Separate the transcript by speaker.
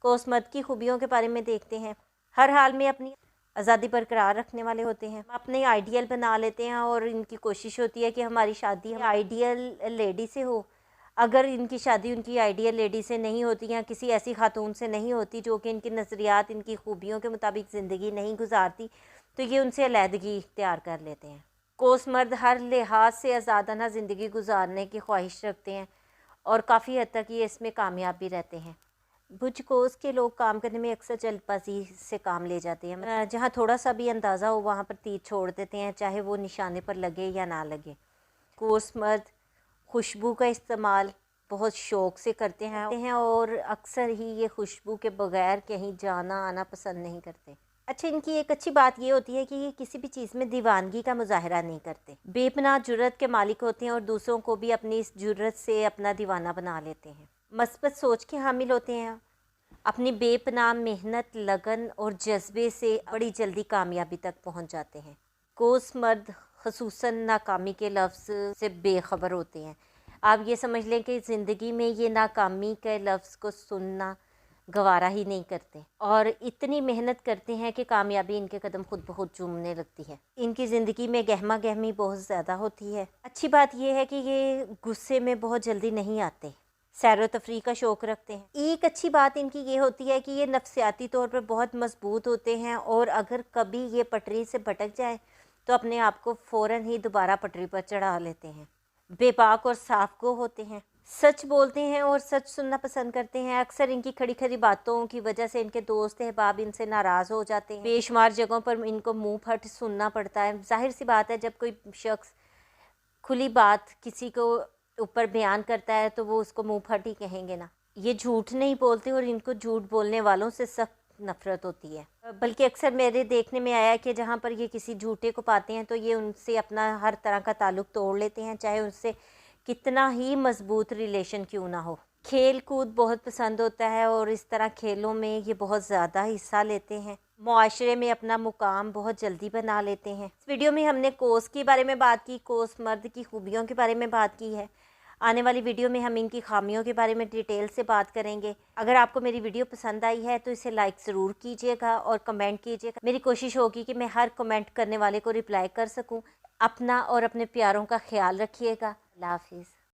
Speaker 1: कोस मर्द की खूबियों के बारे में देखते हैं। हर हाल में अपनी आज़ादी बरकरार रखने वाले होते हैं, अपने आइडियल बना लेते हैं और इनकी कोशिश होती है कि हमारी शादी आइडियल लेडी से हो। अगर इनकी शादी उनकी आइडियल लेडी से नहीं होती या किसी ऐसी खातून से नहीं होती जो कि इनकी नज़रियात, इनकी खूबियों के मुताबिक ज़िंदगी नहीं गुजारती, तो ये उनसे अलहदगी इख्तियार कर लेते हैं। कोस मर्द हर लिहाज से आज़ादाना ज़िंदगी गुजारने की ख्वाहिश रखते हैं और काफ़ी हद तक ये इसमें कामयाब भी रहते हैं। बुझ कोस के लोग काम करने में अक्सर जल्दबाजी से काम ले जाते हैं। जहाँ थोड़ा सा भी अंदाज़ा हो वहाँ पर तीर छोड़ देते हैं, चाहे वो निशाने पर लगे या ना लगे। कोस मर्द खुशबू का इस्तेमाल बहुत शौक़ से करते हैं और अक्सर ही ये खुशबू के बग़ैर कहीं जाना आना पसंद नहीं करते। अच्छा, इनकी एक अच्छी बात ये होती है कि ये किसी भी चीज़ में दीवानगी का मुजाहरा नहीं करते। बेपनाह जुर्रत के मालिक होते हैं और दूसरों को भी अपनी इस जुर्रत से अपना दीवाना बना लेते हैं। मस्बत सोच के हामिल होते हैं। अपनी बेपनाह मेहनत, लगन और जज्बे से बड़ी जल्दी कामयाबी तक पहुंच जाते हैं। कोस मर्द ख़ुसूसन नाकामी के लफ्ज़ से बेखबर होते हैं। आप ये समझ लें कि ज़िंदगी में ये नाकामी के लफ्ज़ को सुनना गवारा ही नहीं करते और इतनी मेहनत करते हैं कि कामयाबी इनके कदम खुद ब खुद चूमने लगती है। इनकी ज़िंदगी में गहमा गहमी बहुत ज़्यादा होती है। अच्छी बात यह है कि ये गुस्से में बहुत जल्दी नहीं आते, सैर व तफरीह का शौक़ रखते हैं। एक अच्छी बात इनकी ये होती है कि ये नफ्सियाती तौर पर बहुत मजबूत होते हैं और अगर कभी ये पटरी से भटक जाए तो अपने आप को फ़ौरन ही दोबारा पटरी पर चढ़ा लेते हैं। बेबाक और साफ़गो होते हैं, सच बोलते हैं और सच सुनना पसंद करते हैं। अक्सर इनकी खड़ी खड़ी बातों की वजह से इनके दोस्त अहबाब इनसे नाराज़ हो जाते हैं। बेशुमार जगहों पर इनको मुंह फट सुनना पड़ता है। जाहिर सी बात है, जब कोई शख्स खुली बात किसी को ऊपर बयान करता है तो वो उसको मुंह फट ही कहेंगे ना। ये झूठ नहीं बोलते और इनको झूठ बोलने वालों से सख्त नफ़रत होती है। बल्कि अक्सर मेरे देखने में आया कि जहाँ पर ये किसी झूठे को पाते हैं तो ये उनसे अपना हर तरह का ताल्लुक़ तोड़ लेते हैं, चाहे उनसे कितना ही मजबूत रिलेशन क्यों ना हो। खेल कूद बहुत पसंद होता है और इस तरह खेलों में ये बहुत ज़्यादा हिस्सा लेते हैं। मुआशरे में अपना मुकाम बहुत जल्दी बना लेते हैं। इस वीडियो में हमने कोस के बारे में बात की, कोस मर्द की खूबियों के बारे में बात की है। आने वाली वीडियो में हम इनकी खामियों के बारे में डिटेल से बात करेंगे। अगर आपको मेरी वीडियो पसंद आई है तो इसे लाइक ज़रूर कीजिएगा और कमेंट कीजिएगा। मेरी कोशिश होगी कि मैं हर कमेंट करने वाले को रिप्लाई कर सकूं। अपना और अपने प्यारों का ख्याल रखिएगा। अल्लाह हाफिज़।